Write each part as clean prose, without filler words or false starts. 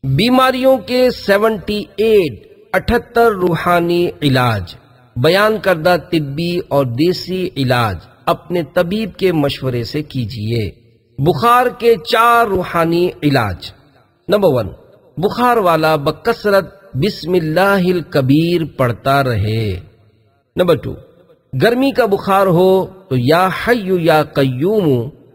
بیماریوں کے 78 روحانی علاج، بیان کردہ طبی اور دیسی علاج اپنے طبیب کے مشورے سے کیجیے۔ بخار کے 4 روحانی علاج۔ نمبر 1، بخار والا بکثرت بسم اللہ الکبیر پڑھتا رہے۔ نمبر 2، گرمی کا بخار ہو تو یا حی یا قیوم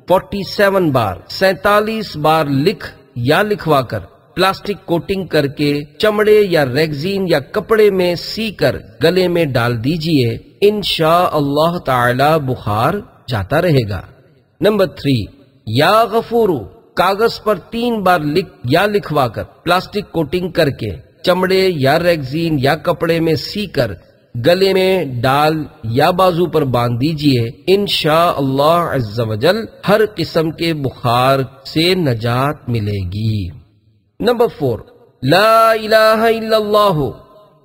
47 بار 47 بار لکھ یا لکھوا کر پلاسٹک کوٹنگ کر کے چمڑے یا ریگزین یا کپڑے میں سی کر گلے میں ڈال دیجئے، انشاءاللہ تعالی بخار جاتا رہے گا۔ نمبر 3، یا غفورو کاغذ پر 3 بار لکھ یا لکھوا کر پلاسٹک کوٹنگ کر کے چمڑے یا ریگزین یا کپڑے میں سی کر گلے میں ڈال یا بازو پر باندھ دیجئے، انشاءاللہ عز و جل ہر قسم کے بخار سے نجات ملے گی۔ نمبر 4، لا الہ الا اللہ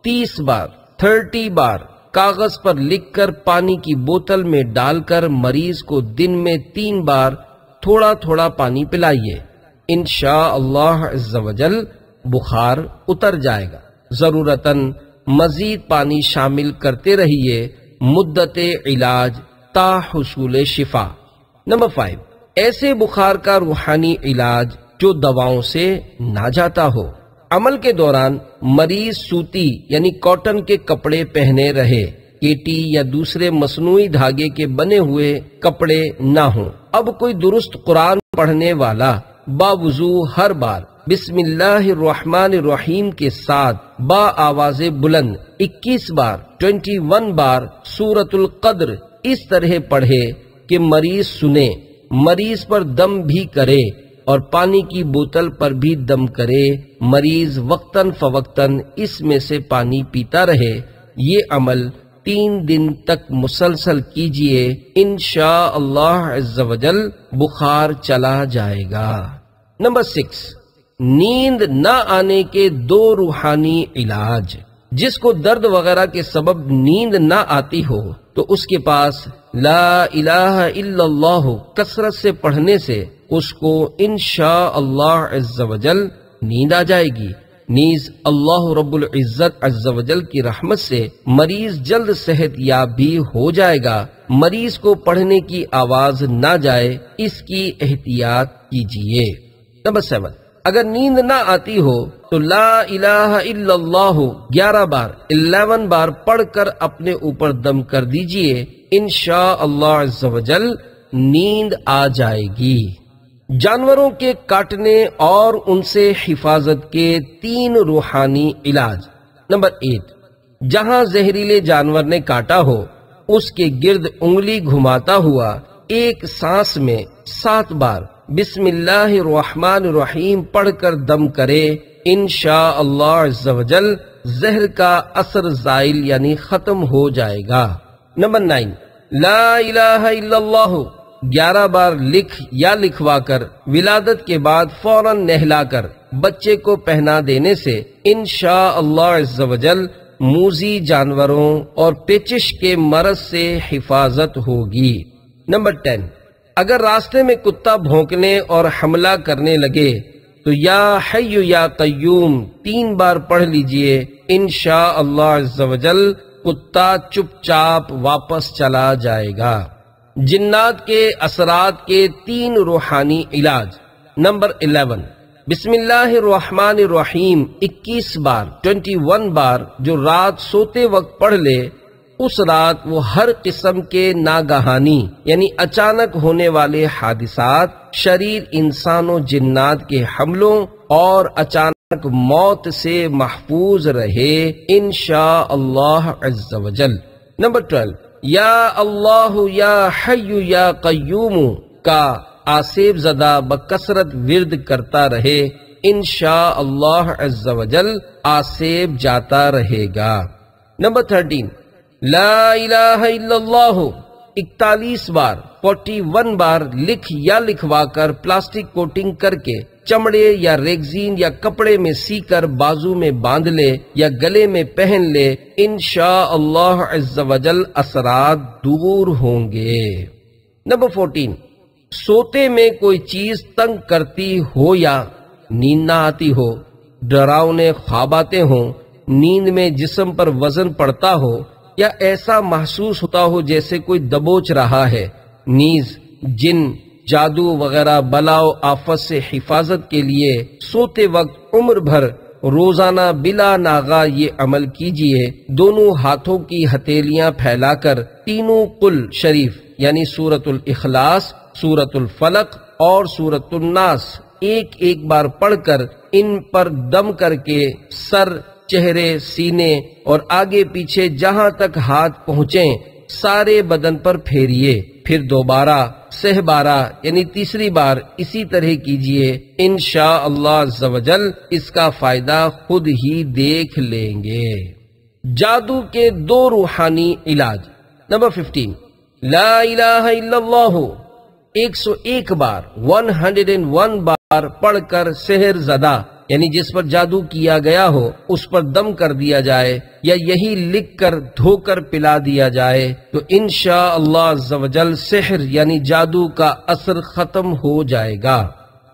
30 بار 30 بار کاغذ پر لکھ کر پانی کی بوتل میں ڈال کر مریض کو دن میں 3 بار تھوڑا تھوڑا پانی پلائیے، انشاءاللہ عز و جل بخار اتر جائے گا۔ ضرورتاً مزید پانی شامل کرتے رہیے مدت علاج تا حصول شفا۔ نمبر 5، ایسے بخار کا روحانی علاج جو دواؤں سے نہ جاتا ہو۔ عمل کے دوران مریض سوتی یعنی کاٹن کے کپڑے پہنے رہے، کیٹی یا دوسرے مصنوعی دھاگے کے بنے ہوئے کپڑے نہ ہوں۔ اب کوئی درست قرآن پڑھنے والا باوضو ہر بار بسم اللہ الرحمن الرحیم کے ساتھ با آواز بلند 21 بار 21 بار سورۃ القدر اس طرح پڑھے کہ مریض سنے، مریض پر دم بھی کرے اور پانی کی بوتل پر بھی دم کرے، مریض وقتاً فوقتاً اس میں سے پانی پیتا رہے۔ یہ عمل 3 دن تک مسلسل کیجئے، انشاءاللہ عز و جل بخار چلا جائے گا۔ نمبر 6، نیند نہ آنے کے 2 روحانی علاج۔ جس کو درد وغیرہ کے سبب نیند نہ آتی ہو تو اس کے پاس لا الہ الا اللہ کثرت سے پڑھنے سے اس کو انشاءاللہ عز و جل نیند آ جائے گی۔ نیز اللہ رب العزت عز و جل کی رحمت سے مریض جلد صحت یاب بھی ہو جائے گا۔ مریض کو پڑھنے کی آواز نہ جائے، اس کی احتیاط کیجیے۔ نمبر 7، اگر نیند نہ آتی ہو تو لا الہ الا اللہ 11 بار 11 بار پڑھ کر اپنے اوپر دم کر دیجئے، انشاءاللہ عز و جل نیند آ جائے گی۔ جانوروں کے کاٹنے اور ان سے حفاظت کے 3 روحانی علاج۔ نمبر 8، جہاں زہریلے جانور نے کاٹا ہو اس کے گرد انگلی گھماتا ہوا ایک سانس میں 7 بار بسم اللہ الرحمن الرحیم پڑھ کر دم کرے، انشاءاللہ عز و جل زہر کا اثر زائل یعنی ختم ہو جائے گا۔ نمبر 9، لا الہ الا اللہ 11 بار لکھ یا لکھوا کر ولادت کے بعد فوراً نہلا کر بچے کو پہنا دینے سے انشاءاللہ عز و جل موذی جانوروں اور پیچش کے مرض سے حفاظت ہوگی۔ نمبر 10، اگر راستے میں کتا بھونکنے اور حملہ کرنے لگے تو یا حی یا قیوم 3 بار پڑھ لیجئے، انشاءاللہ عز و جل کتا چپ چاپ واپس چلا جائے گا۔ جنات کے اثرات کے 3 روحانی علاج۔ نمبر 11، بسم اللہ الرحمن الرحیم 21 بار 21 بار جو رات سوتے وقت پڑھ لے، اس رات وہ ہر قسم کے ناگہانی یعنی اچانک ہونے والے حادثات، شریر انسان و جنات کے حملوں اور اچانک موت سے محفوظ رہے، انشاءاللہ عز و جل۔ نمبر 12، یا اللہ یا حی یا قیوم کا آصیب زدہ بکثرت ورد کرتا رہے، انشاءاللہ عز و جل آصیب جاتا رہے گا۔ نمبر 13، لا الہ الا اللہ 41 بار 41 بار لکھ یا لکھوا کر پلاسٹک کوٹنگ کر کے چمڑے یا ریگزین یا کپڑے میں سی کر بازو میں باندھ لے یا گلے میں پہن لے، انشاءاللہ عز و جل اثرات دور ہوں گے۔ نمبر 14، سوتے میں کوئی چیز تنگ کرتی ہو یا نیند نہ آتی ہو، ڈراؤنے خواب آتے ہوں، نیند میں جسم پر وزن پڑتا ہو، یا ایسا محسوس ہوتا ہو جیسے کوئی دبوچ رہا ہے، نیز جن، جادو وغیرہ بلا و آفت سے حفاظت کے لیے سوتے وقت عمر بھر روزانہ بلا ناغہ یہ عمل کیجئے۔ دونوں ہاتھوں کی ہتھیلیاں پھیلا کر تینوں قل شریف یعنی سورۃ الاخلاص، سورۃ الفلق اور سورۃ الناس ایک ایک بار پڑھ کر ان پر دم کر کے سر، چہرے، سینے اور آگے پیچھے جہاں تک ہاتھ پہنچیں سارے بدن پر پھیریے، پھر دوبارہ 6 بارہ یعنی تیسری بار اسی طرح کیجئے۔ انشاءاللہ عز و جل اس کا فائدہ خود ہی دیکھ لیں گے۔ جادو کے 2 روحانی علاج۔ نمبر 15، لا الہ الا اللہ 101 بار 101 بار پڑھ کر سحر زدہ یعنی جس پر جادو کیا گیا ہو اس پر دم کر دیا جائے یا یہی لکھ کر دھو کر پلا دیا جائے تو انشاءاللہ عز و جل سحر یعنی جادو کا اثر ختم ہو جائے گا۔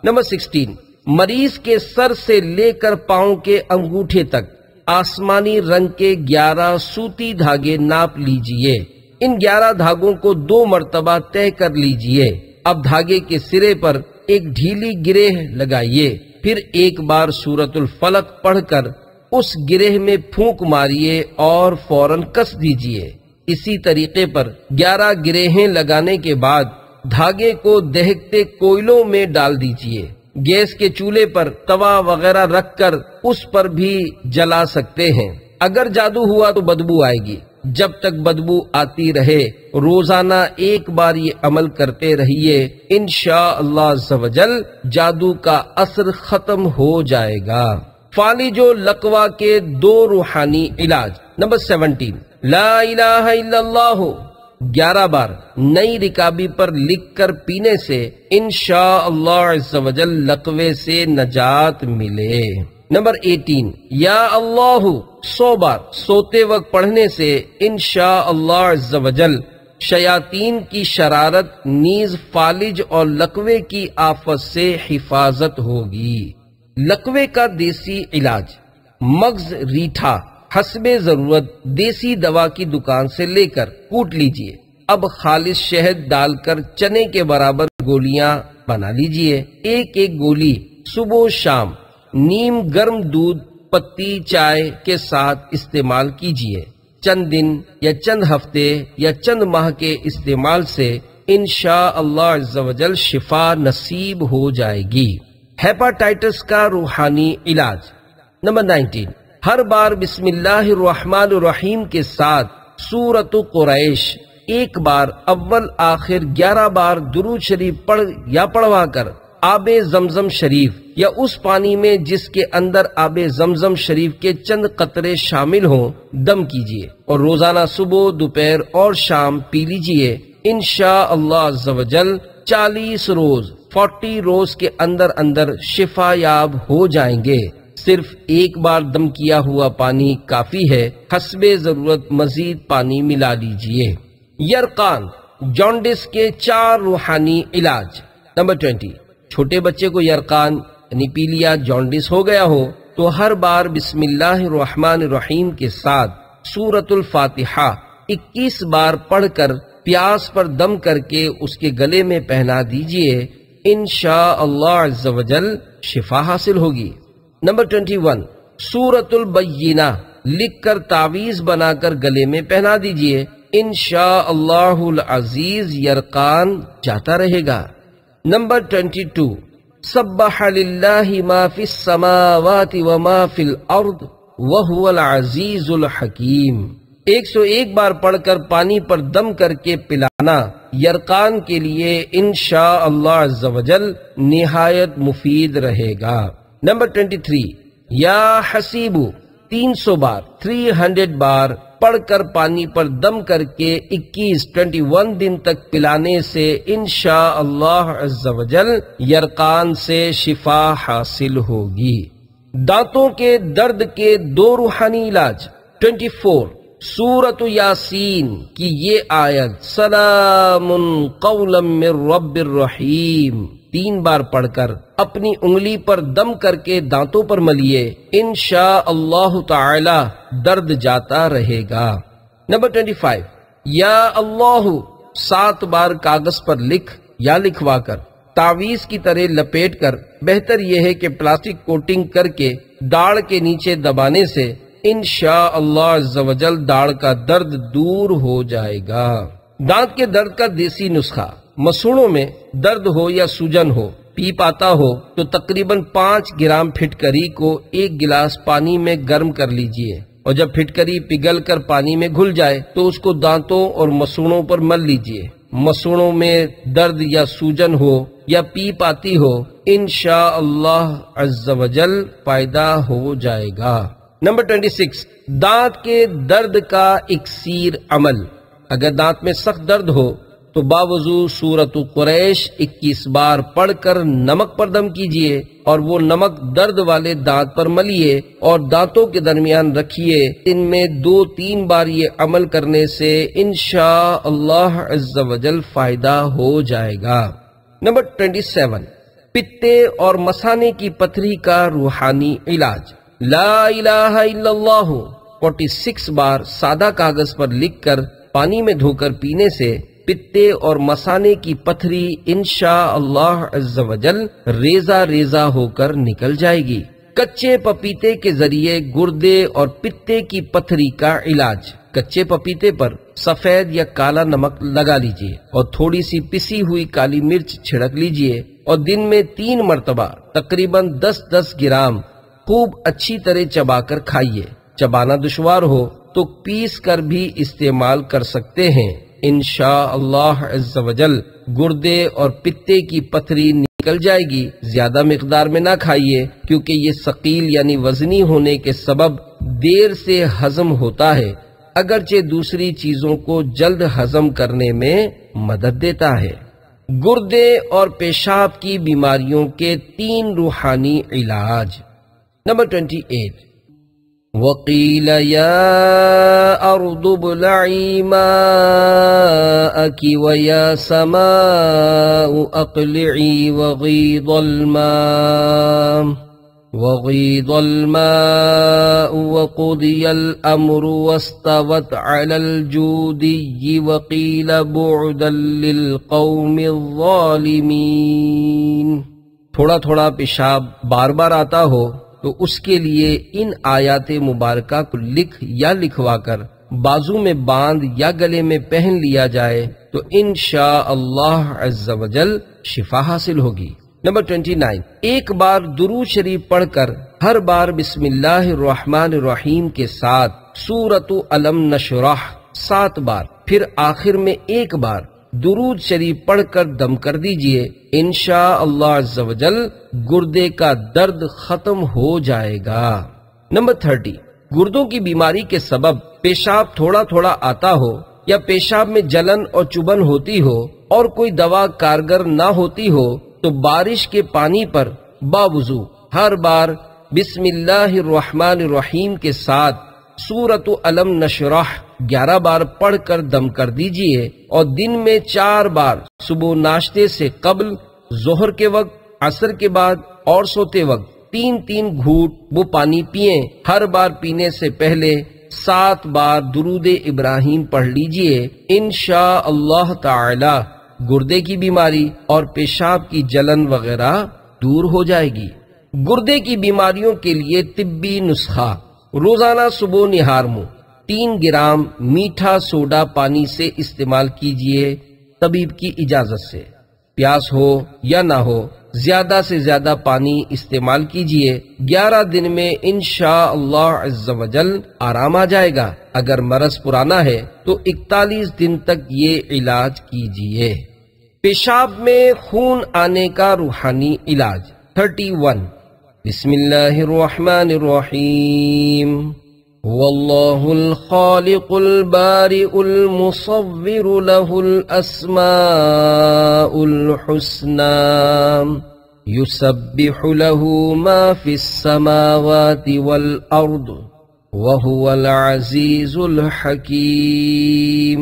نمبر 16، مریض کے سر سے لے کر پاؤں کے انگوٹھے تک آسمانی رنگ کے 11 سوتی دھاگے ناپ لیجئے۔ ان 11 دھاگوں کو 2 مرتبہ طے کر لیجئے۔ اب دھاگے کے سرے پر ایک ڈھیلی گرہ لگائیے، پھر ایک بار سورۃ الفلق پڑھ کر اس گرہ میں پھونک ماریے اور فوراً کس دیجئے۔ اسی طریقے پر 11 گرہیں لگانے کے بعد دھاگے کو دہکتے کوئلوں میں ڈال دیجئے۔ گیس کے چولہے پر توا وغیرہ رکھ کر اس پر بھی جلا سکتے ہیں۔ اگر جادو ہوا تو بدبو آئے گی، جب تک بدبو آتی رہے روزانہ ایک بار یہ عمل کرتے رہیے، انشاءاللہ عز و جل جادو کا اثر ختم ہو جائے گا۔ فالج و لقوا کے 2 روحانی علاج۔ نمبر 17، لا الہ الا اللہ 11 بار نئی رکابی پر لکھ کر پینے سے انشاءاللہ عز و جل لقوے سے نجات ملے۔ نمبر 18، یا اللہ 100 بار سوتے وقت پڑھنے سے انشاءاللہ عز و جل شیاطین کی شرارت نیز فالج اور لقوے کی آفت سے حفاظت ہوگی۔ لقوے کا دیسی علاج۔ مغز ریٹھا حسب ضرورت دیسی دوا کی دکان سے لے کر کوٹ لیجئے۔ اب خالص شہد ڈال کر چنے کے برابر گولیاں بنا لیجئے۔ ایک ایک گولی صبح و شام نیم گرم دودھ پتی چائے کے ساتھ استعمال کیجئے۔ چند دن یا چند ہفتے یا چند ماہ کے استعمال سے انشاءاللہ عز و جل شفا نصیب ہو جائے گی۔ ہیپاٹائٹس کا روحانی علاج۔ نمبر 19، ہر بار بسم اللہ الرحمن الرحیم کے ساتھ سورۃ قریش ایک بار اول آخر 11 بار درود شریف پڑھ یا پڑھوا کر آب زمزم شریف یا اس پانی میں جس کے اندر آب زمزم شریف کے چند قطرے شامل ہوں دم کیجئے اور روزانہ صبح، دوپہر اور شام پی لیجئے۔ انشاءاللہ عز و جل 40 روز 40 روز کے اندر اندر شفا یاب ہو جائیں گے۔ صرف ایک بار دم کیا ہوا پانی کافی ہے، حسب ضرورت مزید پانی ملا لیجئے۔ یرقان جونڈس کے 4 روحانی علاج۔ نمبر 20، چھوٹے بچے کو یرقان یعنی پیلیا جونڈس ہو گیا ہو تو ہر بار بسم اللہ الرحمن الرحیم کے ساتھ سورۃ الفاتحہ 21 بار پڑھ کر پیاس پر دم کر کے اس کے گلے میں پہنا دیجئے۔ انشاءاللہ عز و جل شفا حاصل ہوگی۔ نمبر 21، سورۃ البینہ لکھ کر تعویذ بنا کر گلے میں پہنا دیجئے۔ انشاءاللہ العزیز یرقان جاتا رہے گا۔ نمبر 22، سبح للہ ما فی السماوات وما فی الارض وہو العزیز الحکیم 101 بار پڑھ کر پانی پر دم کر کے پلانا یرقان کے لیے انشاءاللہ عز و جل نہایت مفید رہے گا۔ نمبر 23، یا حسیبو 300 بار 300 بار پڑھ کر پانی پر دم کر کے 21 دن تک پلانے سے انشاءاللہ عز و جل یرقان سے شفا حاصل ہوگی۔ دانتوں کے درد کے 2 روحانی علاج۔ 24، سورۃ یاسین کی یہ آیت سلام قولا من رب الرحیم 3 بار پڑھ کر اپنی انگلی پر دم کر کے دانتوں پر ملیے، انشاء اللہ تعالی درد جاتا رہے گا۔ نمبر 25، یا اللہ 7 بار کاغذ پر لکھ یا لکھوا کر تعویذ کی طرح لپیٹ کر، بہتر یہ ہے کہ پلاسٹک کوٹنگ کر کے داڑھ کے نیچے دبانے سے انشاء اللہ عز و جل داڑھ کا درد دور ہو جائے گا۔ دانت کے درد کا دیسی نسخہ، مسوڑوں میں درد ہو یا سوجن ہو، پیپ آتا ہو تو تقریباً 5 گرام پھٹکری کو 1 گلاس پانی میں گرم کر لیجئے، اور جب پھٹکری پگھل کر پانی میں گھل جائے تو اس کو دانتوں اور مسوڑوں پر مل لیجئے۔ مسوڑوں میں درد یا سوجن ہو یا پیپ آتی ہو، انشاء اللہ عز و جل فائدہ ہو جائے گا۔ نمبر 26، دانت کے درد کا اکسیر عمل۔ اگر دانت میں سخت درد ہو تو باوضو سورۃ قریش 21 بار پڑھ کر نمک پر دم کیجئے، اور وہ نمک درد والے دانت پر ملیے اور دانتوں کے درمیان رکھیے۔ ان میں 2-3 بار یہ عمل کرنے سے انشاء اللہ عز و جل فائدہ ہو جائے گا۔ نمبر 27، پتے اور مثانے کی پتھری کا روحانی علاج۔ لا الہ الا اللہ 46 بار سادہ کاغذ پر لکھ کر پانی میں دھو کر پینے سے پتے اور مثانے کی پتھری انشاء اللہ عز و جل ریزہ ریزہ ہو کر نکل جائے گی۔ کچے پپیتے کے ذریعے گردے اور پتے کی پتھری کا علاج۔ کچے پپیتے پر سفید یا کالا نمک لگا لیجئے اور تھوڑی سی پسی ہوئی کالی مرچ چھڑک لیجئے، اور دن میں 3 مرتبہ تقریباً 10-10 گرام خوب اچھی طرح چبا کر کھائیے۔ چبانا دشوار ہو تو پیس کر بھی استعمال کر سکتے ہیں۔ انشاء اللہ عز و جل گردے اور پتے کی پتھری نکل جائے گی۔ زیادہ مقدار میں نہ کھائیے کیونکہ یہ ثقیل یعنی وزنی ہونے کے سبب دیر سے ہضم ہوتا ہے، اگرچہ دوسری چیزوں کو جلد ہضم کرنے میں مدد دیتا ہے۔ گردے اور پیشاب کی بیماریوں کے 3 روحانی علاج۔ نمبر 28، وَقِيلَ يَا أَرْضُ ابْلَعِي مَاءَكِ وَيَا سَمَاءُ أَقْلِعِي وَغِيضَ الْمَاءُ وَقُضِيَ الْأَمْرُ وَاسْتَوَتْ عَلَى الْجُودِيِّ وَقِيلَ بُعْدًا لِلْقَوْمِ الظَّالِمِينَ۔ تھوڑا تھوڑا پیشاب بار بار آتا ہو تو اس کے لیے ان آیات مبارکہ کو لکھ یا لکھوا کر بازو میں باندھ یا گلے میں پہن لیا جائے تو انشاء اللہ عز و جل شفا حاصل ہوگی۔ نمبر 29، ایک بار درود شریف پڑھ کر ہر بار بسم اللہ الرحمن الرحیم کے ساتھ سورۃ الم نشرح 7 بار، پھر آخر میں 1 بار درود شریف پڑھ کر دم کر دیجئے، انشاء اللہ عز و جل گردے کا درد ختم ہو جائے گا۔ نمبر 30، گردوں کی بیماری کے سبب پیشاب تھوڑا تھوڑا آتا ہو یا پیشاب میں جلن اور چبھن ہوتی ہو اور کوئی دوا کارگر نہ ہوتی ہو تو بارش کے پانی پر باوضو ہر بار بسم اللہ الرحمن الرحیم کے ساتھ سورۃ الم نشرح 11 بار پڑھ کر دم کر دیجئے، اور دن میں 4 بار صبح ناشتے سے قبل، ظہر کے وقت، عصر کے بعد اور سوتے وقت 3-3 گھونٹ وہ پانی پئیں۔ ہر بار پینے سے پہلے 7 بار درود ابراہیم پڑھ لیجئے، انشاء اللہ تعالی گردے کی بیماری اور پیشاب کی جلن وغیرہ دور ہو جائے گی۔ گردے کی بیماریوں کے لیے طبی نسخہ: روزانہ صبح نہار منہ 3 گرام میٹھا سوڈا پانی سے استعمال کیجئے، طبیب کی اجازت سے۔ پیاس ہو یا نہ ہو زیادہ سے زیادہ پانی استعمال کیجئے۔ 11 دن میں انشاء اللہ عز و جل آرام آ جائے گا۔ اگر مرض پرانا ہے تو 41 دن تک یہ علاج کیجئے۔ پیشاب میں خون آنے کا روحانی علاج۔ 31، بسم اللہ الرحمن الرحیم، واللہ الخالق البارئ المصور له الاسماء الحسنى يسبح له ما في السماوات والارض وهو العزيز الحكيم۔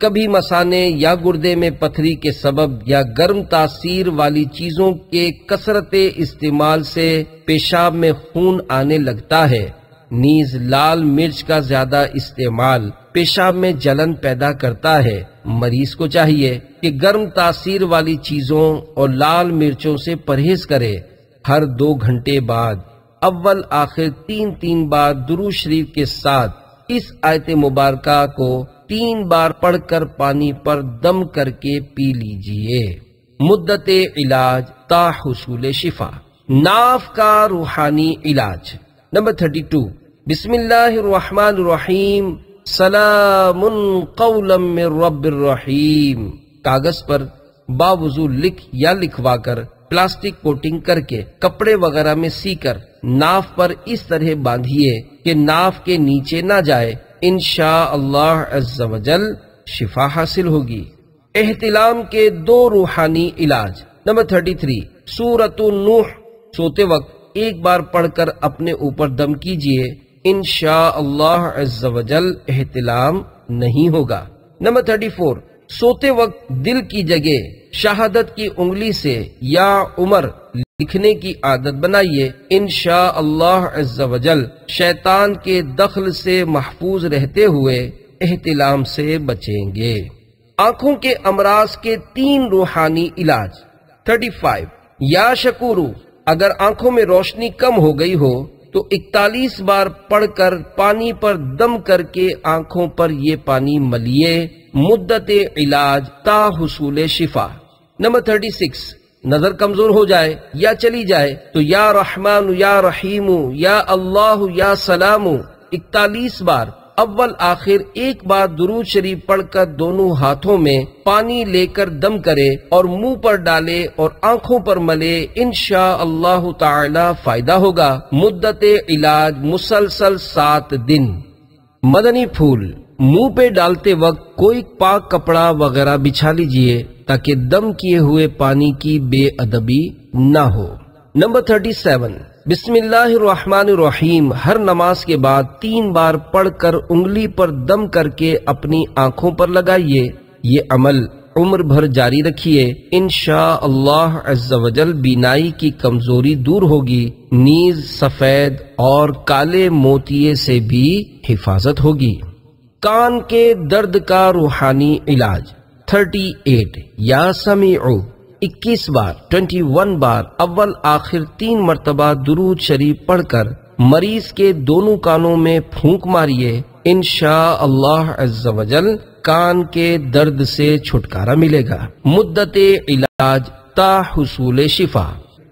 کبھی مثانے یا گردے میں پتھری کے سبب یا گرم تاثیر والی چیزوں کے کثرت استعمال سے پیشاب میں خون آنے لگتا ہے۔ نیز لال مرچ کا زیادہ استعمال پیشاب میں جلن پیدا کرتا ہے۔ مریض کو چاہیے کہ گرم تاثیر والی چیزوں اور لال مرچوں سے پرہیز کرے۔ ہر 2 گھنٹے بعد اول آخر 3 بار درود شریف کے ساتھ اس آیت مبارکہ کو 3 بار پڑھ کر پانی پر دم کر کے پی لیجئے۔ مدت علاج تا حصول شفا۔ ناف کا روحانی علاج۔ نمبر 32، بسم اللہ الرحمن الرحیم، سلام قولا من رب الرحیم۔ کاغذ پر باوضو لکھ یا لکھوا کر پلاسٹک کوٹنگ کر کے کپڑے وغیرہ میں سی کر ناف پر اس طرح باندھیے کہ ناف کے نیچے نہ جائے۔ انشاءاللہ عز و جل شفا حاصل ہوگی۔ احتلام کے 2 روحانی علاج۔ نمبر 33، سورۃ نوح سوتے وقت 1 بار پڑھ کر اپنے اوپر دم کیجئے، انشاءاللہ عز و جل احتلام نہیں ہوگا۔ نمبر 34، سوتے وقت دل کی جگہ شہادت کی انگلی سے یا عمر لکھنے کی عادت بنائیے، انشاءاللہ عز و جل شیطان کے دخل سے محفوظ رہتے ہوئے احتلام سے بچیں گے۔ آنکھوں کے امراض کے 3 روحانی علاج۔ 35، یا شکورو، اگر آنکھوں میں روشنی کم ہو گئی ہو تو 41 بار پڑھ کر پانی پر دم کر کے آنکھوں پر یہ پانی ملیے۔ مدت علاج تا حصول شفا۔ نمبر 36، نظر کمزور ہو جائے یا چلی جائے تو یا رحمان یا رحیم یا اللہ یا سلام 41 بار اول آخر 1 بار درود شریف پڑھ کر دونوں ہاتھوں میں پانی لے کر دم کرے اور منہ پر ڈالے اور آنکھوں پر ملے، انشاءاللہ تعالی فائدہ ہوگا۔ مدت علاج مسلسل 7 دن۔ مدنی پھول منہ پہ ڈالتے وقت کوئی پاک کپڑا وغیرہ بچھا لیجئے تاکہ دم کیے ہوئے پانی کی بے ادبی نہ ہو۔ نمبر 37، بسم اللہ الرحمن الرحیم ہر نماز کے بعد 3 بار پڑھ کر انگلی پر دم کر کے اپنی آنکھوں پر لگائیے۔ یہ عمل عمر بھر جاری رکھیے، انشاءاللہ عز و جل بینائی کی کمزوری دور ہوگی، نیز سفید اور کالے موتیے سے بھی حفاظت ہوگی۔ کان کے درد کا روحانی علاج۔ 38، یا سمیعو 21 بار 21 بار اول آخر 3 مرتبہ درود شریف پڑھ کر مریض کے دونوں کانوں میں پھونک ماریے، انشاءاللہ عز و جل کان کے درد سے چھٹکارا ملے گا۔ مدت علاج تا حصول شفا۔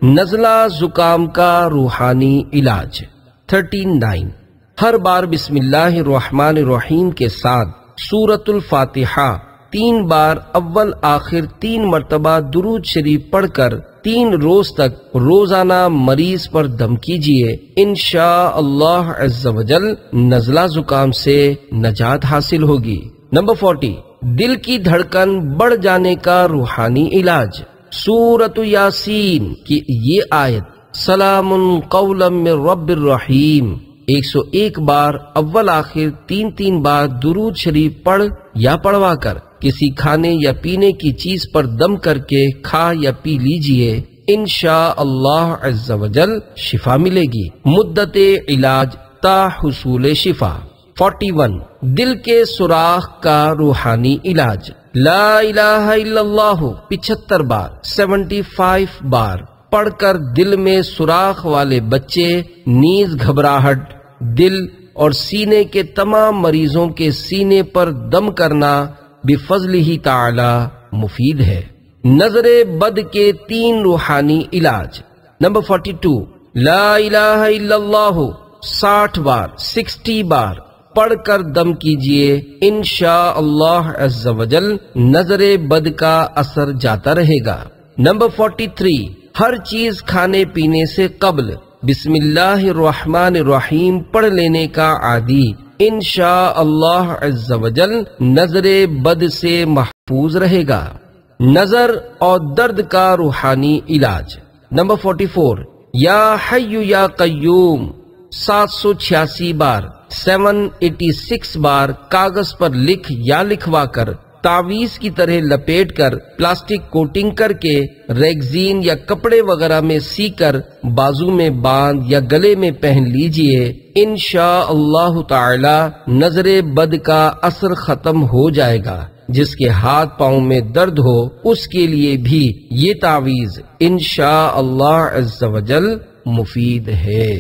نزلہ زکام کا روحانی علاج۔ 39، ہر بار بسم اللہ الرحمن الرحیم کے ساتھ سورۃ الفاتحہ 3 بار اول آخر 3 مرتبہ درود شریف پڑھ کر 3 روز تک روزانہ مریض پر دم کیجئے، انشاءاللہ عز و جل نزلہ زکام سے نجات حاصل ہوگی۔ نمبر 40، دل کی دھڑکن بڑھ جانے کا روحانی علاج۔ سورۃ یاسین کی یہ آیت سلام قولا من رب الرحیم 101 بار اول آخر 3 بار درود شریف پڑھ یا پڑھوا کر کسی کھانے یا پینے کی چیز پر دم کر کے کھا یا پی لیجئے، انشاءاللہ عز و جل شفا ملے گی۔ مدت علاج تا حصول شفا۔ 41، دل کے سوراخ کا روحانی علاج۔ لا الہ الا اللہ 75 بار 75 بار پڑھ کر دل میں سوراخ والے بچے، نیز گھبراہٹ، دل اور سینے کے تمام مریضوں کے سینے پر دم کرنا بفضلہ تعالی مفید ہے۔ نظر بد کے 3 روحانی علاج۔ نمبر 42، لا الہ الا اللہ 60 بار 60 بار پڑھ کر دم کیجئے، انشاءاللہ عز و جل نظر بد کا اثر جاتا رہے گا۔ نمبر 43، ہر چیز کھانے پینے سے قبل بسم اللہ الرحمن الرحیم پڑھ لینے کا عادی، انشاءاللہ عز و جل نظر بد سے محفوظ رہے گا۔ نظر اور درد کا روحانی علاج۔ نمبر 44، یا حی یا قیوم 786 بار 786 بار کاغذ پر لکھ یا لکھوا کر تعویذ کی طرح لپیٹ کر پلاسٹک کوٹنگ کر کے ریگزین یا کپڑے وغیرہ میں سی کر بازو میں باندھ یا گلے میں پہن لیجئے، انشاءاللہ تعالی نظر بد کا اثر ختم ہو جائے گا۔ جس کے ہاتھ پاؤں میں درد ہو اس کے لیے بھی یہ تعویذ انشاءاللہ عز و جل مفید ہے۔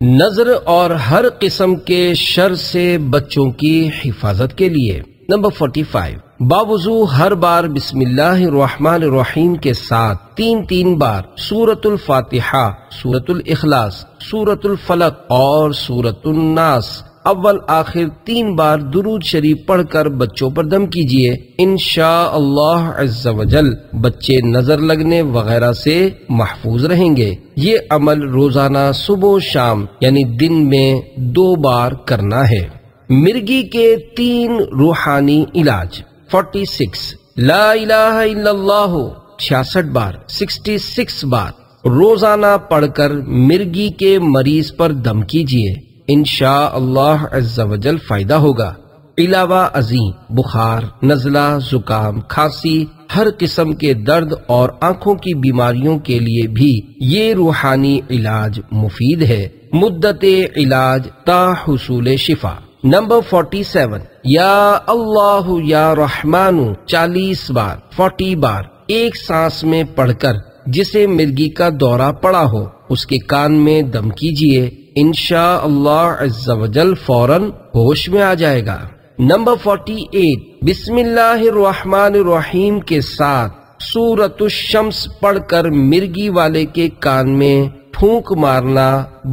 نظر اور ہر قسم کے شر سے بچوں کی حفاظت کے لیے نمبر 45 باوضو ہر بار بسم اللہ الرحمن الرحیم کے ساتھ 3 بار سورۃ الفاتحہ، سورۃ الاخلاص، سورۃ الفلق اور سورۃ الناس اول آخر 3 بار درود شریف پڑھ کر بچوں پر دم کیجئے، انشاءاللہ عز و جل بچے نظر لگنے وغیرہ سے محفوظ رہیں گے۔ یہ عمل روزانہ صبح و شام یعنی دن میں 2 بار کرنا ہے۔ مرگی کے 3 روحانی علاج 46 لا الہ الا اللہ 66 بار 66 بار روزانہ پڑھ کر مرگی کے مریض پر دم کیجئے، انشاءاللہ عز و جل فائدہ ہوگا۔ علاوہ ازیں بخار، نزلہ، زکام، کھانسی، ہر قسم کے درد اور آنکھوں کی بیماریوں کے لیے بھی یہ روحانی علاج مفید ہے۔ مدت علاج تا حصول شفا نمبر 47 یا اللہ یا رحمان 40 بار 40 بار ایک سانس میں پڑھ کر جسے مرگی کا دورہ پڑا ہو اس کے کان میں دم کیجئے، انشاءاللہ عز و جل فوراً ہوش میں آ جائے گا۔ نمبر 48 بسم اللہ الرحمن الرحیم کے ساتھ سورۃ الشمس پڑھ کر مرگی والے کے کان میں پھونک مارنا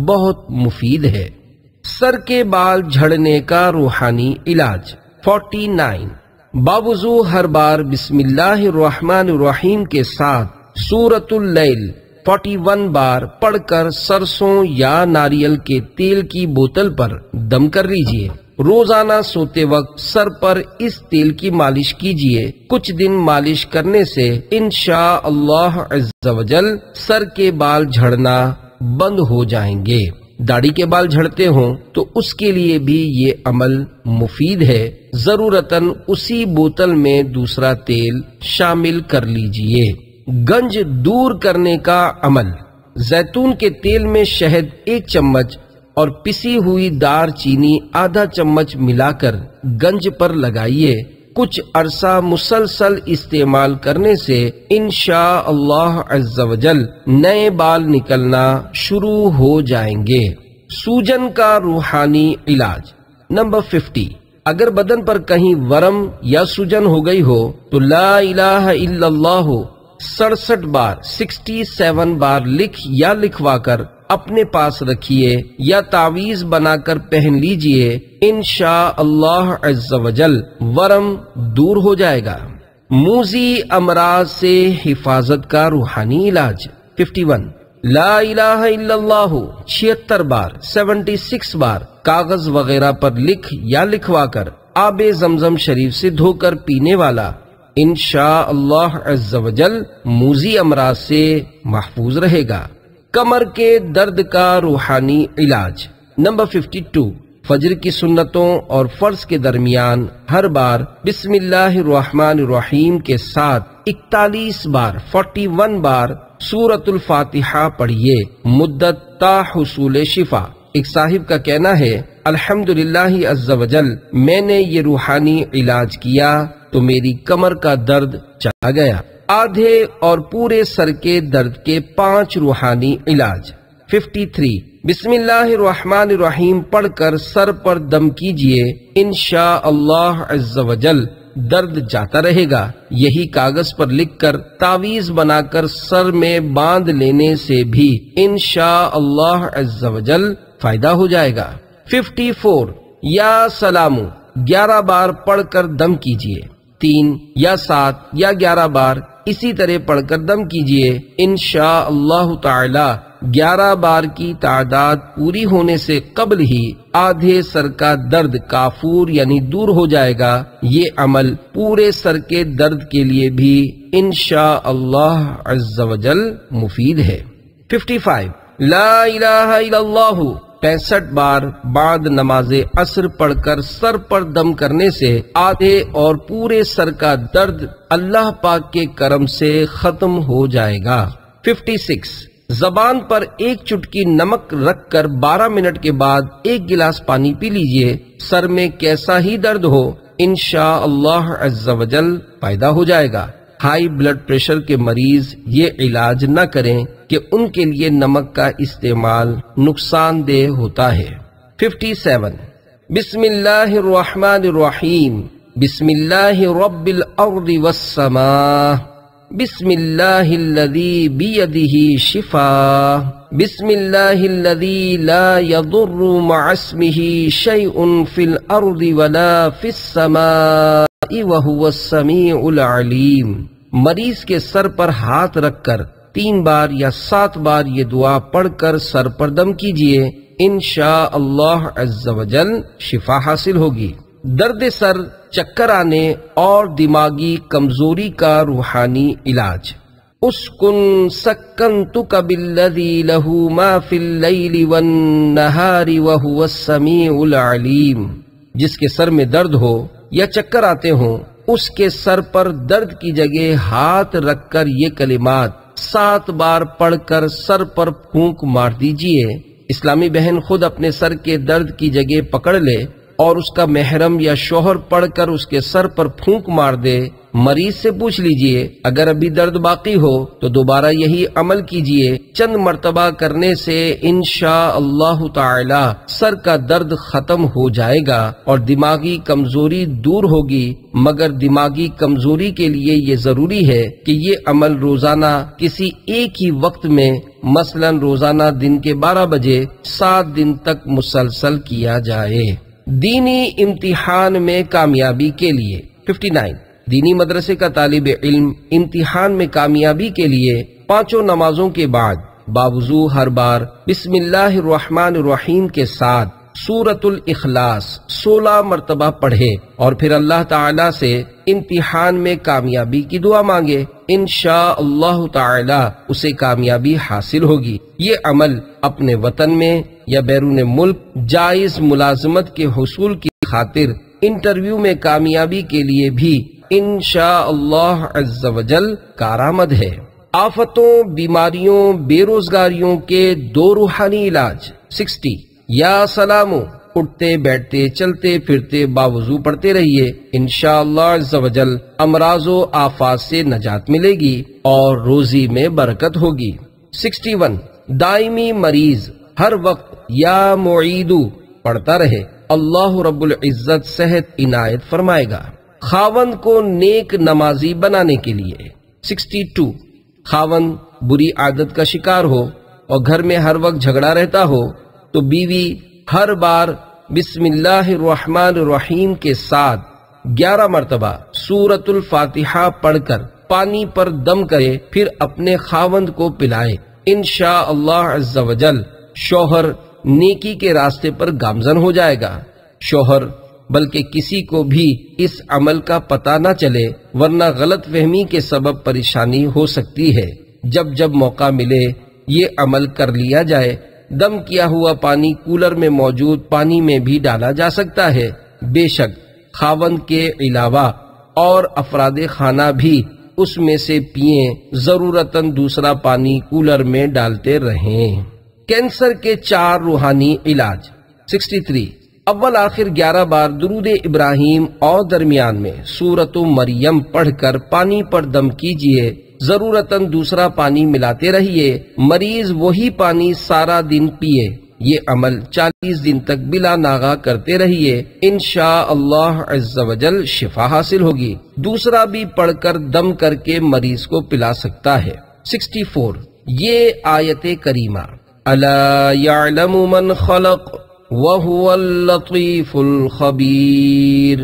بہت مفید ہے۔ سر کے بال جھڑنے کا روحانی علاج 49 باوضو ہر بار بسم اللہ الرحمن الرحیم کے ساتھ سورۃ اللیل 41 بار پڑھ کر سرسوں یا ناریل کے تیل کی بوتل پر دم کر لیجئے۔ روزانہ سوتے وقت سر پر اس تیل کی مالش کیجئے، کچھ دن مالش کرنے سے انشاءاللہ عز و جل سر کے بال جھڑنا بند ہو جائیں گے۔ داڑھی کے بال جھڑتے ہوں تو اس کے لیے بھی یہ عمل مفید ہے، ضرورتاً اسی بوتل میں دوسرا تیل شامل کر لیجئے۔ گنج دور کرنے کا عمل زیتون کے تیل میں شہد 1 چمچ اور پسی ہوئی دار چینی آدھا چمچ ملا کر گنج پر لگائیے، کچھ عرصہ مسلسل استعمال کرنے سے انشاءاللہ عز و جل نئے بال نکلنا شروع ہو جائیں گے۔ سوجن کا روحانی علاج نمبر 50 اگر بدن پر کہیں ورم یا سوجن ہو گئی ہو تو لا الہ الا اللہ 67 بار 67 بار لکھ یا لکھوا کر اپنے پاس رکھیے یا تعویذ بنا کر پہن لیجئے، انشاءاللہ عز و جل ورم دور ہو جائے گا۔ موذی امراض سے حفاظت کا روحانی علاج 51 لا الہ الا اللہ 76 بار 76 بار کاغذ وغیرہ پر لکھ یا لکھوا کر آب زمزم شریف سے دھو کر پینے والا انشاءاللہ عز و جل موذی امراض سے محفوظ رہے گا۔ کمر کے درد کا روحانی علاج نمبر 52 فجر کی سنتوں اور فرض کے درمیان ہر بار بسم اللہ الرحمن الرحیم کے ساتھ 41 بار 41 بار سورۃ الفاتحہ پڑھیے، مدت تا حصول شفا۔ ایک صاحب کا کہنا ہے الحمدللہ عز و جل میں نے یہ روحانی علاج کیا تو میری کمر کا درد چلا گیا۔ آدھے اور پورے سر کے درد کے 5 روحانی علاج 53 بسم اللہ الرحمن الرحیم پڑھ کر سر پر دم کیجئے، انشاءاللہ عز و جل درد جاتا رہے گا۔ یہی کاغذ پر لکھ کر تعویذ بنا کر سر میں باندھ لینے سے بھی انشاءاللہ عز و جل فائدہ ہو جائے گا۔ 54 یا سلامو 11 بار پڑھ کر دم کیجئے، 3 یا 7 یا 11 بار اسی طرح پڑھ کر دم کیجئے، انشاءاللہ تعالی 11 بار کی تعداد پوری ہونے سے قبل ہی آدھے سر کا درد کافور یعنی دور ہو جائے گا۔ یہ عمل پورے سر کے درد کے لیے بھی انشاءاللہ عز و جل مفید ہے۔ 55 لا الہ الا اللہ 65 بار بعد نماز عصر پڑھ کر سر پر دم کرنے سے آدھے اور پورے سر کا درد اللہ پاک کے کرم سے ختم ہو جائے گا۔ 56 زبان پر ایک چٹکی نمک رکھ کر 12 منٹ کے بعد ایک گلاس پانی پی لیجئے، سر میں کیسا ہی درد ہو انشاءاللہ عز و جل پیدا ہو جائے گا۔ ہائی بلڈ پریشر کے مریض یہ علاج نہ کریں کہ ان کے لیے نمک کا استعمال نقصان دہ ہوتا ہے۔ 57 بسم اللہ الرحمن الرحیم، بسم اللہ رب الارض والسماء، بسم اللہ الذی بیدہ شفاء، بسم اللہ الذی لا یضر مع اسمہ شیء فی الارض ولا فی السماء وهو السمیع العلیم۔ مریض کے سر پر ہاتھ رکھ کر 3 بار یا 7 بار یہ دعا پڑھ کر سر پر دم کیجئے، انشاءاللہ عز و جل شفا حاصل ہوگی۔ درد سر، چکر آنے اور دماغی کمزوری کا روحانی علاج۔ اسکن سکنتک بالذی لہ ما فی اللیل والنہار وہو السمیع العلیم۔ جس کے سر میں درد ہو یا چکر آتے ہوں، اس کے سر پر درد کی جگہ ہاتھ رکھ کر یہ کلمات 7 بار پڑھ کر سر پر پھونک مار دیجئے۔ اسلامی بہن خود اپنے سر کے درد کی جگہ پکڑ لے اور اس کا محرم یا شوہر پڑھ کر اس کے سر پر پھونک مار دے۔ مریض سے پوچھ لیجئے، اگر ابھی درد باقی ہو تو دوبارہ یہی عمل کیجئے۔ چند مرتبہ کرنے سے انشاءاللہ تعالی سر کا درد ختم ہو جائے گا اور دماغی کمزوری دور ہوگی، مگر دماغی کمزوری کے لیے یہ ضروری ہے کہ یہ عمل روزانہ کسی ایک ہی وقت میں، مثلا روزانہ دن کے 12 بجے 7 دن تک مسلسل کیا جائے۔ دینی امتحان میں کامیابی کے لیے۔ 59 دینی مدرسے کا طالب علم امتحان میں کامیابی کے لیے 5 نمازوں کے بعد باوضو ہر بار بسم اللہ الرحمن الرحیم کے ساتھ سورۃ الاخلاص 16 مرتبہ پڑھے اور پھر اللہ تعالی سے امتحان میں کامیابی کی دعا مانگے، انشاءاللہ تعالی اسے کامیابی حاصل ہوگی۔ یہ عمل اپنے وطن میں یا بیرون ملک جائز ملازمت کے حصول کی خاطر انٹرویو میں کامیابی کے لیے بھی انشاءاللہ عز و جل کارآمد ہے۔ آفتوں، بیماریوں، بے روزگاریوں کے 2 روحانی علاج۔ 60 یا سلامو، اٹھتے بیٹھتے چلتے پھرتے باوضو پڑھتے رہیے، انشاءاللہ عز و جل امراض و آفات سے نجات ملے گی اور روزی میں برکت ہوگی۔ 61 دائمی مریض ہر وقت یا معیدو پڑھتا رہے، اللہ رب العزت صحت عنایت فرمائے گا۔ خاوند کو نیک نمازی بنانے کے لیے۔ 62 خاوند بری عادت کا شکار ہو اور گھر میں ہر وقت جھگڑا رہتا ہو تو بیوی ہر بار بسم اللہ الرحمن الرحیم کے ساتھ 11 مرتبہ سورۃ الفاتحہ پڑھ کر پانی پر دم کرے، پھر اپنے خاوند کو پلائے، انشاءاللہ عز و جل شوہر نیکی کے راستے پر گامزن ہو جائے گا۔ شوہر بلکہ کسی کو بھی اس عمل کا پتہ نہ چلے، ورنہ غلط فہمی کے سبب پریشانی ہو سکتی ہے۔ جب جب موقع ملے یہ عمل کر لیا جائے۔ دم کیا ہوا پانی کولر میں موجود پانی میں بھی ڈالا جا سکتا ہے۔ بے شک خاوند کے علاوہ اور افراد خانہ بھی اس میں سے پئیں، ضرورتاً دوسرا پانی کولر میں ڈالتے رہیں۔ کینسر کے 4 روحانی علاج۔ 63 اول آخر 11 بار درود ابراہیم اور درمیان میں سورۃ مریم پڑھ کر پانی پر دم کیجئے، ضرورتاً دوسرا پانی ملاتے رہیے، مریض وہی پانی سارا دن پیے۔ یہ عمل 40 دن تک بلا ناغہ کرتے رہیے، انشاءاللہ عز و جل شفا حاصل ہوگی۔ دوسرا بھی پڑھ کر دم کر کے مریض کو پلا سکتا ہے۔ 64 یہ آیت کریمہ الا یعلم من خلق وَهُوَ اللَّطِيفُ الْخَبِيرُ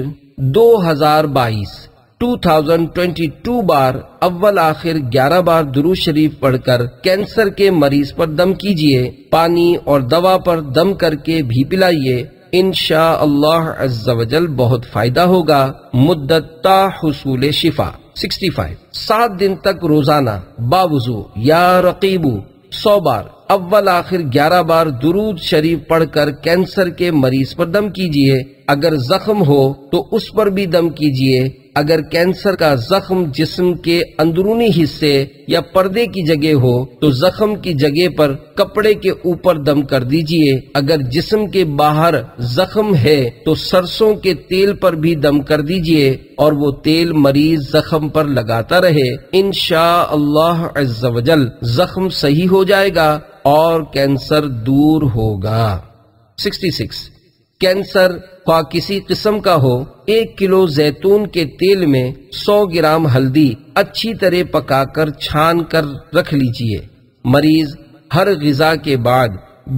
2022 بار اول آخر 11 بار درود شریف پڑھ کر کینسر کے مریض پر دم کیجئے، پانی اور دوا پر دم کر کے بھی پلائیے، انشاءاللہ عز و جل بہت فائدہ ہوگا مدت تا حصول شفا۔ 65 7 دن تک روزانہ باوضو یا رقیبو 100 بار، اول آخر 11 بار درود شریف پڑھ کر کینسر کے مریض پر دم کیجئے۔ اگر زخم ہو تو اس پر بھی دم کیجئے۔ اگر کینسر کا زخم جسم کے اندرونی حصے یا پردے کی جگہ ہو تو زخم کی جگہ پر کپڑے کے اوپر دم کر دیجئے۔ اگر جسم کے باہر زخم ہے تو سرسوں کے تیل پر بھی دم کر دیجئے اور وہ تیل مریض زخم پر لگاتا رہے۔ انشاءاللہ عز و جل زخم صحیح ہو جائے گا اور کینسر دور ہوگا۔ 66 کینسر خواہ کسی قسم کا ہو، 1 کلو زیتون کے تیل میں 100 گرام ہلدی اچھی طرح پکا کر چھان کر رکھ لیجئے۔ مریض ہر غذا کے بعد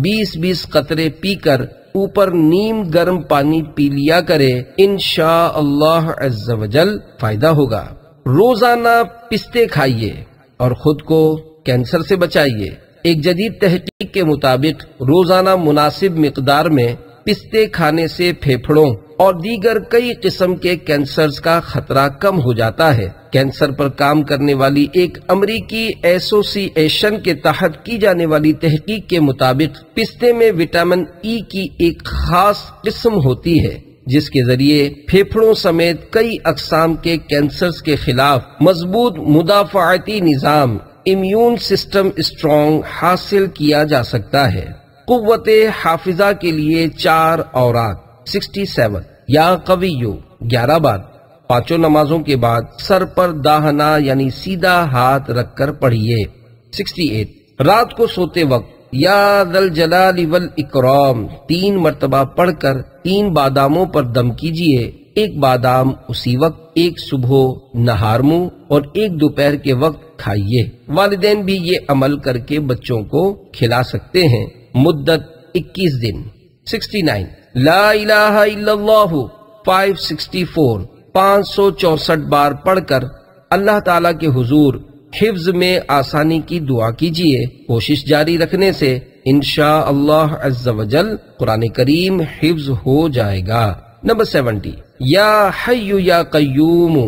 20-20 قطرے پی کر اوپر نیم گرم پانی پی لیا کرے، انشاءاللہ عز و جل فائدہ ہوگا۔ روزانہ پستے کھائیے اور خود کو کینسر سے بچائیے۔ ایک جدید تحقیق کے مطابق روزانہ مناسب مقدار میں پستے کھانے سے پھیپھڑوں اور دیگر کئی قسم کے کینسرز کا خطرہ کم ہو جاتا ہے۔ کینسر پر کام کرنے والی ایک امریکی ایسوسی ایشن کے تحت کی جانے والی تحقیق کے مطابق پستے میں وٹامن ای کی ایک خاص قسم ہوتی ہے جس کے ذریعے پھیپھڑوں سمیت کئی اقسام کے کینسرز کے خلاف مضبوط مدافعتی نظام امیون سسٹم اسٹرانگ حاصل کیا جا سکتا ہے۔ قوت حافظہ کے لیے 4 اوراد۔ 67 یا قویو 11 بار، 5 نمازوں کے بعد سر پر داہنا یعنی سیدھا ہاتھ رکھ کر پڑھیے۔ 68 رات کو سوتے وقت یا ذل جلال والاکرام 3 مرتبہ پڑھ کر 3 باداموں پر دم کیجئے، 1 بادام اسی وقت، 1 صبح نہار منہ اور 1 دوپہر کے وقت کھائیے۔ والدین بھی یہ عمل کر کے بچوں کو کھلا سکتے ہیں۔ مدت 21 دن۔ 69 لا الہ الا اللہ 564 564 بار پڑھ کر اللہ تعالیٰ کے حضور حفظ میں آسانی کی دعا کیجئے۔ کوشش جاری رکھنے سے انشاءاللہ عز و جل قرآن کریم حفظ ہو جائے گا۔ نمبر 70 یا حی یا قیوم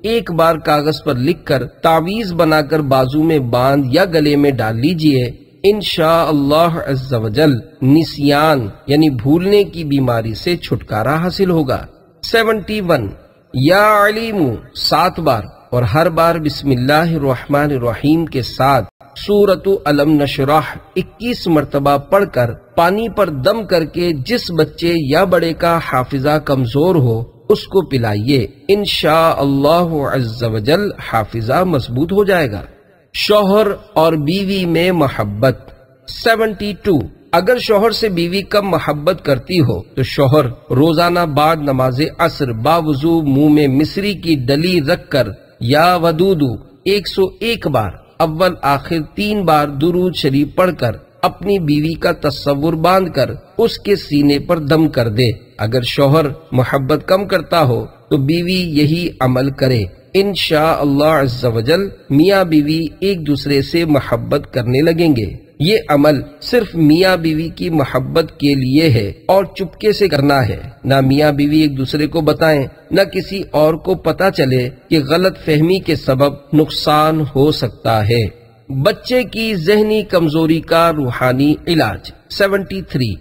1 بار کاغذ پر لکھ کر تعویذ بنا کر بازو میں باندھ یا گلے میں ڈال لیجئے، انشاءاللہ عز و جل نسیان یعنی بھولنے کی بیماری سے چھٹکارا حاصل ہوگا۔ 71 یا علیم 7 بار اور ہر بار بسم اللہ الرحمن الرحیم کے ساتھ سورۃ الم نشرح 21 مرتبہ پڑھ کر پانی پر دم کر کے جس بچے یا بڑے کا حافظہ کمزور ہو اس کو پلائیے، انشاءاللہ عز و جل حافظہ مضبوط ہو جائے گا۔ شوہر اور بیوی میں محبت۔ 72 اگر شوہر سے بیوی کم محبت کرتی ہو تو شوہر روزانہ بعد نماز عصر باوضو منہ میں مصری کی ڈلی رکھ کر یا ودودو 101 بار، اول آخر 3 بار درود شریف پڑھ کر اپنی بیوی کا تصور باندھ کر اس کے سینے پر دم کر دے۔ اگر شوہر محبت کم کرتا ہو تو بیوی یہی عمل کرے، انشاءاللہ عز و جل میاں بیوی ایک دوسرے سے محبت کرنے لگیں گے۔ یہ عمل صرف میاں بیوی کی محبت کے لیے ہے اور چپکے سے کرنا ہے، نہ میاں بیوی ایک دوسرے کو بتائیں، نہ کسی اور کو پتہ چلے کہ غلط فہمی کے سبب نقصان ہو سکتا ہے۔ بچے کی ذہنی کمزوری کا روحانی علاج۔ 73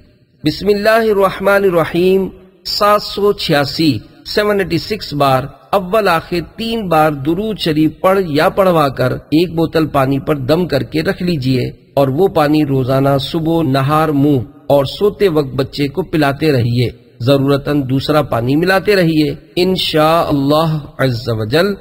بسم اللہ الرحمن الرحیم 786 786 بار، اول آخر 3 بار درود شریف پڑھ یا پڑھوا کر 1 بوتل پانی پر دم کر کے رکھ لیجئے اور وہ پانی روزانہ صبح نہار منہ اور سوتے وقت بچے کو پلاتے رہیے، ضرورتاً دوسرا پانی ملاتے رہیے، انشاءاللہ عز و جل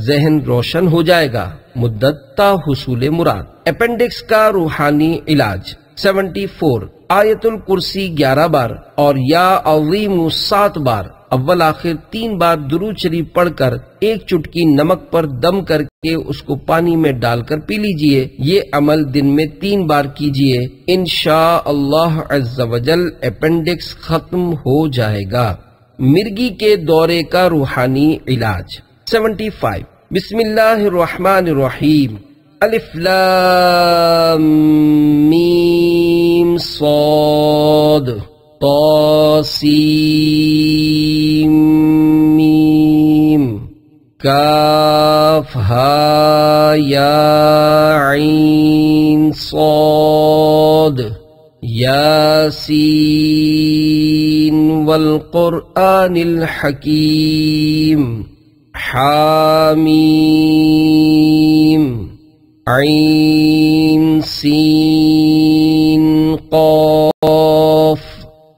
ذہن روشن ہو جائے گا۔ مدت تا حصول مراد۔ اپینڈکس کا روحانی علاج۔ 74 آیت الکرسی 11 بار اور یا عظیم 7 بار، اول آخر 3 بار درود شریف پڑھ کر 1 چٹکی نمک پر دم کر کے اس کو پانی میں ڈال کر پی لیجئے۔ یہ عمل دن میں 3 بار کیجئے، انشاءاللہ عز و جل اپینڈکس ختم ہو جائے گا۔ مرگی کے دورے کا روحانی علاج۔ 75 بسم اللہ الرحمن الرحیم الف لام میم صاد طا سین میم کاف کاف ہا یا عین صاد یاسین والقرآن الحکیم حامیم عین سین قاف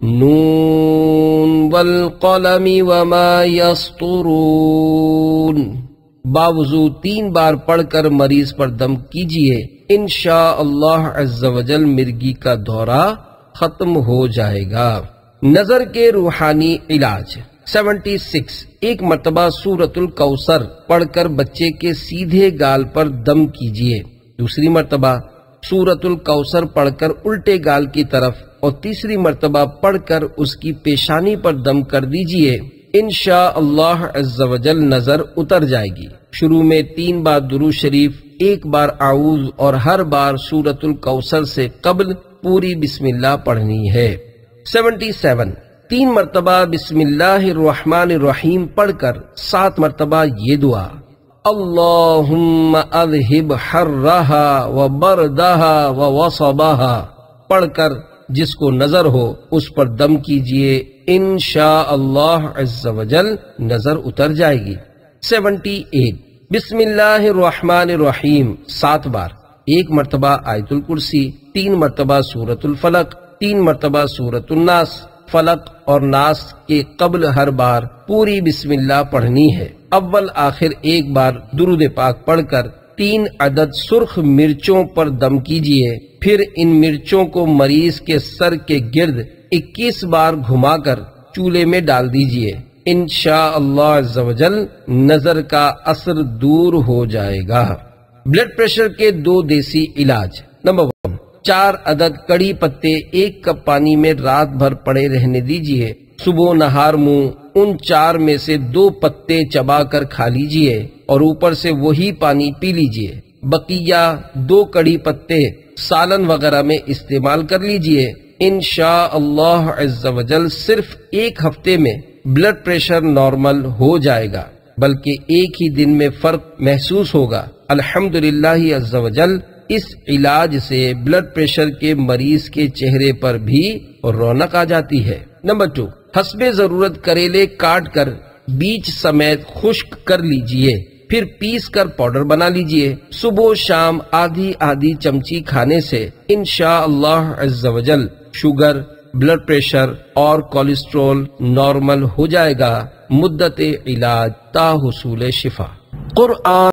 نون والقلم وما یسطرون۔ باوضو 3 بار پڑھ کر مریض پر دم کیجئے، انشاءاللہ عز و جل مرگی کا دورہ ختم ہو جائے گا۔ نظر کے روحانی علاج 76۔ ایک مرتبہ سورۃ الکوثر پڑھ کر بچے کے سیدھے گال پر دم کیجئے، دوسری مرتبہ سورۃ الکوثر پڑھ کر الٹے گال کی طرف، اور تیسری مرتبہ پڑھ کر اس کی پیشانی پر دم کر دیجئے، انشاءاللہ عز و جل نظر اتر جائے گی۔ شروع میں 3 بار درود شریف، 1 بار اعوذ، اور ہر بار سورۃ الکوثر سے قبل پوری بسم اللہ پڑھنی ہے۔ 77۔ 3 مرتبہ بسم اللہ الرحمن الرحیم پڑھ کر 7 مرتبہ یہ دعا، اللہم اذہب حرہا وبردہا ووصبہا پڑھ کر جس کو نظر ہو اس پر دم کیجئے، انشاءاللہ عز و جل نظر اتر جائے گی۔ 78۔ بسم اللہ الرحمن الرحیم 7 بار، 1 مرتبہ آیت الکرسی، 3 مرتبہ سورۃ الفلق، 3 مرتبہ سورۃ الناس۔ فلق اور ناس کے قبل ہر بار پوری بسم اللہ پڑھنی ہے۔ اول آخر 1 بار درود پاک پڑھ کر 3 عدد سرخ مرچوں پر دم کیجئے، پھر ان مرچوں کو مریض کے سر کے گرد 21 بار گھما کر چولہے میں ڈال دیجئے، انشاءاللہ عز و جل نظر کا اثر دور ہو جائے گا۔ بلڈ پریشر کے 2 دیسی علاج۔ نمبر 1، 4 عدد کڑی پتے 1 کپ پانی میں رات بھر پڑے رہنے دیجئے، صبح نہار منہ ان 4 میں سے 2 پتے چبا کر کھا لیجئے اور اوپر سے وہی پانی پی لیجئے۔ بقیہ 2 کڑی پتے سالن وغیرہ میں استعمال کر لیجئے، انشاءاللہ عز و جل صرف 1 ہفتے میں بلڈ پریشر نارمل ہو جائے گا، بلکہ 1 ہی دن میں فرق محسوس ہوگا۔ الحمدللہ عز و جل اس علاج سے بلڈ پریشر کے مریض کے چہرے پر بھی رونق آ جاتی ہے۔ نمبر 2، حسب ضرورت کریلے کاٹ کر بیج سمیت خشک کر لیجئے، پھر پیس کر پاؤڈر بنا لیجئے، صبح و شام آدھی چمچی کھانے سے انشاءاللہ عز و جل شوگر، بلڈ پریشر اور کولیسٹرول نارمل ہو جائے گا۔ مدت علاج تا حصول شفا۔ قرآن